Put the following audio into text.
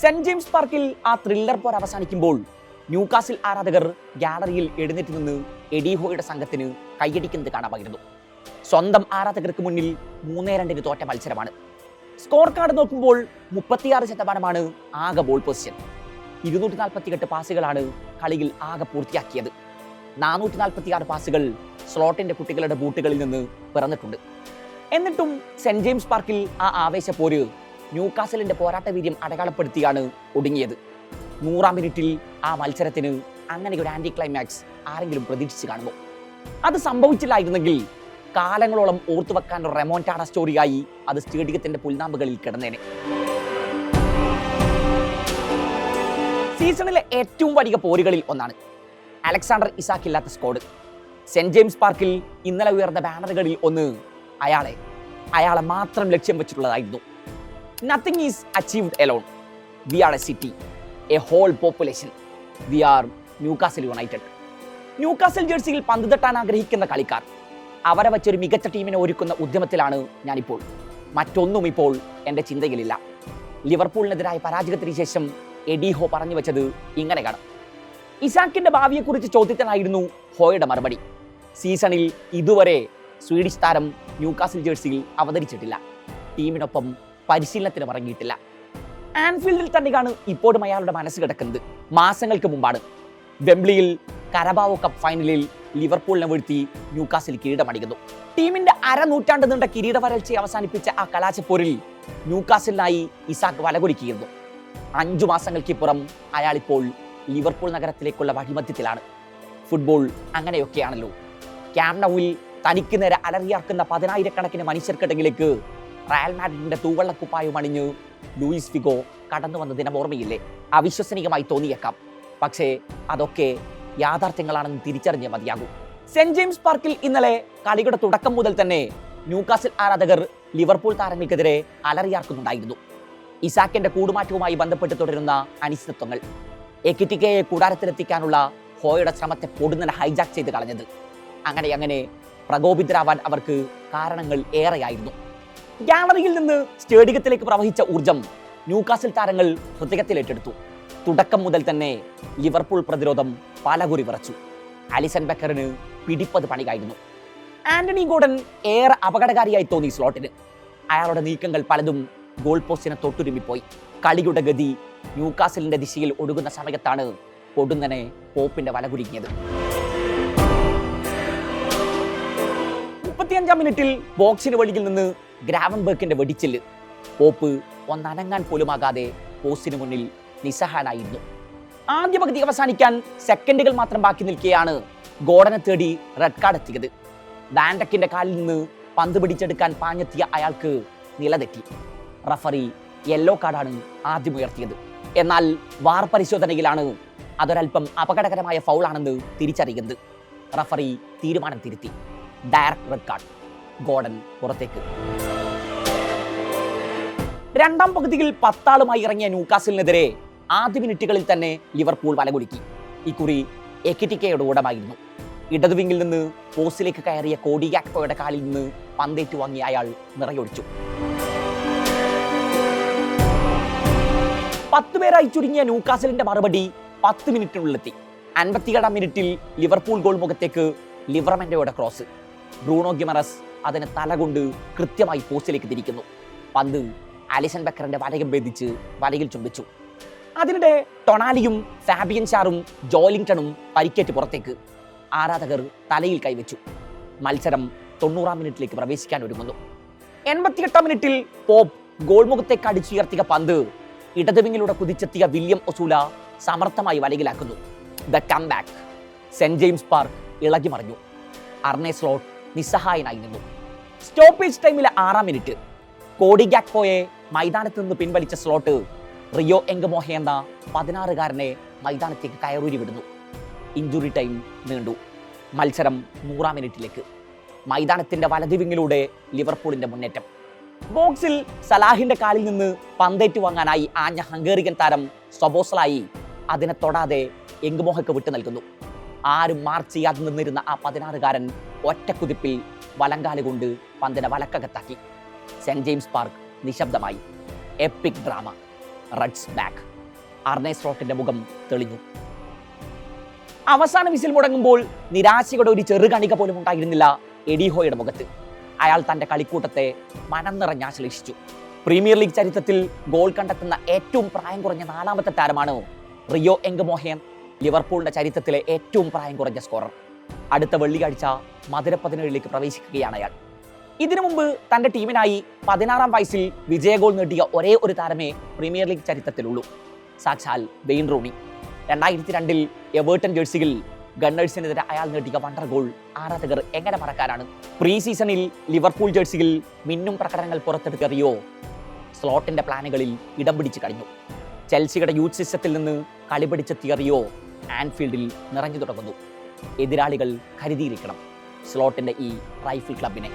Saint James പാർക്കിൽ ആ thriller പോർ അവസാനിക്കുമ്പോൾ ന്യൂകാസിൽ ആരാധകർ ഗാലറിയിൽ എഴുന്നേറ്റ് നിന്ന് എഡി ഹോയുടെ സംഘത്തിന് കൈയടിക്കുന്നത് കാണാമായിരുന്നു. സ്വന്തം ആരാധകർക്ക് മുന്നിൽ 3-2 തോറ്റ മത്സരമാണ്. സ്കോർ കാർഡ് നോക്കുമ്പോൾ 36% ആകെ ബോൾ പൊസിഷൻ. 248 പാസുകളാണ് കളിയിൽ ആകെ പൂർത്തിയാക്കിയത്. 446 പാസുകൾ സ്ലോട്ടിന്റെ കുട്ടികളുടെ ബൂട്ടുകളിൽ നിന്ന് പിറന്നിട്ടുണ്ട്. എന്നിട്ടും സെന്റ് ജെയിംസ് പാർക്കിൽ ആ ആവേശപ്പോര് ന്യൂകാസലിന്റെ പോരാട്ട വീര്യം അടയാളപ്പെടുത്തിയാണ് ഒടുങ്ങിയത്. 100-ാം മിനിറ്റിൽ ആ മത്സരത്തിന് അങ്ങനെ ഒരു ആന്റി ക്ലൈമാക്സ് ആരെങ്കിലും പ്രതീക്ഷിച്ച് കാണുമോ? അത് സംഭവിച്ചില്ലായിരുന്നെങ്കിൽ കാലങ്ങളോളം ഓർത്തുവെക്കാൻ ഒരു റെമോൺടാഡ സ്റ്റോറിയായി അത് സ്റ്റേഡിയത്തിന്റെ പുൽനാമ്പുകളിൽ കിടന്നേനെ. സീസണിലെ ഏറ്റവും വലിയ പോരുകളിൽ ഒന്നാണ് അലക്സാണ്ടർ ഇസാക്ക് ഇല്ലാത്ത സ്ക്വാഡ്. സെന്റ് ജെയിംസ് പാർക്കിൽ ഇന്നലെ ഉയർന്ന ബാനറുകളിൽ ഒന്ന് അയാളെ മാത്രം ലക്ഷ്യം വെച്ചിട്ടുള്ളതായിരുന്നു. Nothing is achieved alone. We are a city, a whole population. We are Newcastle United. Newcastle ജേഴ്സിയിൽ പന്ത് തട്ടാൻ ആഗ്രഹിക്കുന്ന കളിക്കാർ, അവരെ വെച്ചൊരു മികച്ച ടീമിനെ ഒരുക്കുന്ന ഉദ്യമത്തിലാണ് ഞാനിപ്പോൾ. മറ്റൊന്നും ഇപ്പോൾ എൻ്റെ ചിന്തയിലില്ല. ലിവർപൂളിനെതിരായ പരാജയത്തിന് ശേഷം എഡി ഹോ പറഞ്ഞു വെച്ചത് ഇങ്ങനെയാണ്. ഇസാക്കിന്റെ ഭാവിയെക്കുറിച്ച് ചോദ്യത്തിനായിരുന്നു ഹോയുടെ മറുപടി. സീസണിൽ ഇതുവരെ സ്വീഡിഷ് താരം ന്യൂകാസൽ ജേഴ്സിയിൽ അവതരിച്ചിട്ടില്ല. ടീമിനൊപ്പം പരിശീലനത്തിന് ഇറങ്ങിയിട്ടില്ല. ആൻഫീൽഡിൽ തന്നെയാണ് ഇപ്പോഴും അയാളുടെ മനസ്സ് കിടക്കുന്നത്. മാസങ്ങൾക്ക് മുമ്പാണ് വെംബ്ലിയിൽ കരബാവോ കപ്പ് ഫൈനലിൽ ലിവർപൂളിനെ വീഴ്ത്തി ന്യൂകാസിൽ കിരീടമടിക്കുന്നു. ടീമിന്റെ അരനൂറ്റാണ്ട് നീണ്ട കിരീട വരൾച്ചയെ അവസാനിപ്പിച്ച ആ കലാശപ്പോരിൽ ന്യൂകാസിലിനായി ഇസാക്ക് വലകുലുക്കിയിരുന്നു. 5 മാസങ്ങൾക്കിപ്പുറം അയാളിപ്പോൾ ലിവർപൂൾ നഗരത്തിലേക്കുള്ള വഴിമധ്യത്തിലാണ്. ഫുട്ബോൾ അങ്ങനെയൊക്കെയാണല്ലോ. ക്യാമ്പ് നൗവിൽ തനിക്ക് നേരെ അലറിയാർക്കുന്ന 10,000-കണക്കിന് മനുഷ്യർക്കിടയിലേക്ക് റയൽ മാഡ്രിഡിന്റെ തൂവെള്ളക്കുപ്പായം അണിഞ്ഞ് ലൂയിസ് ഫിഗോ കടന്നു വന്ന ദിനം ഓർമ്മയില്ലേ? അവിശ്വസനീയമായി തോന്നിയേക്കാം, പക്ഷേ അതൊക്കെ യാഥാർത്ഥ്യങ്ങളാണെന്ന് തിരിച്ചറിഞ്ഞേ മതിയാകൂ. സെന്റ് ജെയിംസ് പാർക്കിൽ ഇന്നലെ കളിയുടെ തുടക്കം മുതൽ തന്നെ ന്യൂകാസിൽ ആരാധകർ ലിവർപൂൾ താരങ്ങൾക്കെതിരെ അലറിയാർക്കുന്നുണ്ടായിരുന്നു. ഇസാക്കിന്റെ കൂടുമാറ്റവുമായി ബന്ധപ്പെട്ട് തുടരുന്ന അനിശ്ചിതത്വങ്ങൾ, എക്കിറ്റിക്കയെ കൂടാരത്തിലെത്തിക്കാനുള്ള ഹോയുടെ ശ്രമത്തെ പൊടുന്നനെ ഹൈജാക്ക് ചെയ്ത് കളഞ്ഞത്, അങ്ങനെ പ്രകോപിതരാവാൻ അവർക്ക് കാരണങ്ങൾ ഏറെയായിരുന്നു. ഗാലറിയിൽ നിന്ന് സ്റ്റേഡിയത്തിലേക്ക് പ്രവഹിച്ച ഊർജം ന്യൂകാസിൽ താരങ്ങൾ ഹൃദയത്തിലേറ്റെടുത്തു. തുടക്കം മുതൽ തന്നെ ലിവർപൂൾ പ്രതിരോധം പലകുറി വിറച്ചു. അലിസൺ ബെക്കറിന് പിടിപ്പത് പണിയായിരുന്നു. ആന്റണി ഗോർഡൻ ഏറെ അപകടകാരിയായി തോന്നി സ്ലോട്ടിന്. അയാളുടെ നീക്കങ്ങൾ പലതും ഗോൾ പോസ്റ്റിനെ തൊട്ടുരുമ്മിപ്പോയി. കളിയുടെ ഗതി ന്യൂകാസലിന്റെ ദിശയിൽ ഒഴുകുന്ന സമയത്താണ് പൊടുന്നനെ പോപ്പിന്റെ വല കുരുങ്ങിയത്. 35-ാം മിനിറ്റിൽ ബോക്സിന് വെളിയിൽ നിന്ന് ഗ്രാവൻബർക്കിന്റെ വെടിച്ചില്. പോപ്പ് ഒന്നനങ്ങാൻ പോലുമാകാതെ പോസ്റ്റിന് മുന്നിൽ നിസ്സഹായനായിരുന്നു. ആദ്യ പകുതി അവസാനിക്കാൻ സെക്കൻഡുകൾ മാത്രം ബാക്കി നിൽക്കെയാണ് ഗോർഡനെ തേടി റെഡ് കാർഡ് എത്തിയത്. വാൻഡക്കിന്റെ കാലിൽ നിന്ന് പന്ത് പിടിച്ചെടുക്കാൻ പാഞ്ഞെത്തിയ അയാൾക്ക് നിലതെറ്റി. റഫറി യെല്ലോ കാർഡാണ് ആദ്യം ഉയർത്തിയത്. എന്നാൽ വാർ പരിശോധനയിലാണ് അതൊരൽപ്പം അപകടകരമായ ഫൗളാണെന്ന് തിരിച്ചറിയുന്നത്. റഫറി തീരുമാനം തിരുത്തി. Direct red card. ഗോർഡൻ പുറത്തേക്ക്. 2-ാം പകുതിയിൽ 10 ആളുമായി ഇറങ്ങിയ ന്യൂകാസലിനെതിരെ ആദ്യ മിനിറ്റുകളിൽ തന്നെ ലിവർപൂൾ വലകുലുക്കി. ഇക്കുറി എക്കിറ്റിക്കയുടെ ഉടമായിരുന്നു. ഇടതുവിങ്ങിൽ നിന്ന് പോസ്റ്റിലേക്ക് കയറിയ കോഡി ഗാക്പോയുടെ കാലിൽ നിന്ന് പന്തേറ്റു വാങ്ങിയ അയാൾ നിറയൊഴിച്ചു. 10 പേരായി ചുരുങ്ങിയ ന്യൂകാസലിന്റെ മറുപടി 10 മിനിറ്റിനുള്ളിലെത്തി. 57-ാം മിനിറ്റിൽ ലിവർപൂൾ ഗോൾ മുഖത്തേക്ക് ലിവറമെന്റോയുടെ ക്രോസ്. ബ്രൂണോ ഗിമറസ് അതിനെ തലകൊണ്ട് കൃത്യമായി പോസ്റ്റിലേക്ക് തിരിക്കുന്നു. പന്ത് അലിസൺ ബെക്കറിന്റെ വലയം ഭേദിച്ച് വലയിൽ ചുംബിച്ചു. അതിനിടെ ടൊണാലിയും ഫാബിയൻ ഷാറും ജോലിംഗ്ടണും പരിക്കേറ്റ് പുറത്തേക്ക്. ആരാധകർ തലയിൽ കൈവച്ചു. മത്സരം 90-ാം മിനിറ്റിലേക്ക് പ്രവേശിക്കാൻ ഒരുങ്ങുന്നു. 88-ാം മിനിറ്റിൽ പോപ്പ് ഗോൾ മുഖത്തേക്ക് അടിച്ചുയർത്തിയ പന്ത് ഇടതുവിങ്ങിലൂടെ കുതിച്ചെത്തിയ വില്യം ഒസൂല സമർത്ഥമായി വലയിലാക്കുന്നു. The comeback. Saint James Park ഇളകി മറിഞ്ഞു. അർണെ സ്ലോട്ട് നിസ്സഹായനായി നിന്നു. സ്റ്റോപ്പേജ് ടൈമിലെ 6-ാം മിനിറ്റ് കോഡി ഗാക്പോയെ മൈതാനത്ത് നിന്ന് പിൻവലിച്ച സ്ലോട്ട് റിയോ എംഗമോഹെ എന്ന 16-കാരനെ മൈതാനത്തേക്ക് കയറൂരി വിടുന്നു. ഇഞ്ചുറി ടൈം നീണ്ടു. മത്സരം 100-ാം മിനിറ്റിലേക്ക്. മൈതാനത്തിന്റെ വലതുവിങ്ങിലൂടെ ലിവർപൂളിന്റെ മുന്നേറ്റം. ബോക്സിൽ സലാഹിന്റെ കാലിൽ നിന്ന് പന്തേറ്റു വാങ്ങാനായി ആഞ്ഞ ഹംഗേറിയൻ താരം സൊബോസ്ലായി അതിനെ തൊടാതെ എംഗമോഹയ്ക്ക് വിട്ടു നൽകുന്നു. ആരും മാർക്ക് ചെയ്യാതെ നിന്നിരുന്ന ആ 16-കാരൻ ഒറ്റക്കുതിപ്പിൽ വലങ്കാല് കൊണ്ട് പന്തിനെ വലക്കകത്താക്കി. സെന്റ് ജെയിംസ് പാർക്ക് നിശബ്ദമായി. Epic drama. Reds back. Arne സ്ലോട്ടിന്റെ മുഖം തെളിഞ്ഞു. അവസാന വിസിൽ മുടങ്ങുമ്പോൾ നിരാശയുടെ ഒരു ചെറുകണിക പോലും ഉണ്ടായിരുന്നില്ല എഡി ഹോയുടെ മുഖത്ത്. അയാൾ തന്റെ കളിക്കൂട്ടത്തെ മനം നിറഞ്ഞ് ആശ്ലേഷിച്ചു. പ്രീമിയർ ലീഗ് ചരിത്രത്തിൽ ഗോൾ കണ്ടെത്തുന്ന ഏറ്റവും പ്രായം കുറഞ്ഞ 4ാമത്തെ താരമാണ് റിയോ എംഗമോഹൻ, ലിവർപൂളിന്റെ ചരിത്രത്തിലെ ഏറ്റവും പ്രായം കുറഞ്ഞ സ്കോറർ. അടുത്ത വെള്ളിയാഴ്ച മധുര 17ലേക്ക് പ്രവേശിക്കുകയാണ് അയാൾ. ഇതിനു മുമ്പ് തന്റെ ടീമിനായി 16ാം വയസ്സിൽ വിജയ ഗോൾ നേടിയ ഒരേ ഒരു താരമേ പ്രീമിയർ ലീഗ് ചരിത്രത്തിലുള്ളൂ, സാക്ഷാൽ വെയിൻ റൂണി. 2002 എവേർട്ടൺ ജേഴ്സിയിൽ ഗണ്ണേഴ്സിനെതിരെ അയാൾ നേടിയ വണ്ടർ ഗോൾ ആരാധകർ എങ്ങനെ മറക്കാനാണ്? പ്രീ സീസണിൽ ലിവർപൂൾ ജേഴ്സിയിൽ മിന്നും പ്രകടനങ്ങൾ പുറത്തെടുത്ത റിയോ സ്ലോട്ടിന്റെ പ്ലാനുകളിൽ ഇടം പിടിച്ചു കഴിഞ്ഞു. ചെൽസിയുടെ യൂത്ത് സിസ്റ്റത്തിൽ നിന്ന് കളി പഠിച്ചെത്തിയ റിയോ ആൻഫീൽഡിൽ നിറഞ്ഞു തുടങ്ങുന്നു. എതിരാളികൾ കരുതിയിരിക്കണം സ്ലോട്ടിന്റെ ഈ റൈഫിൾ ക്ലബിനെ.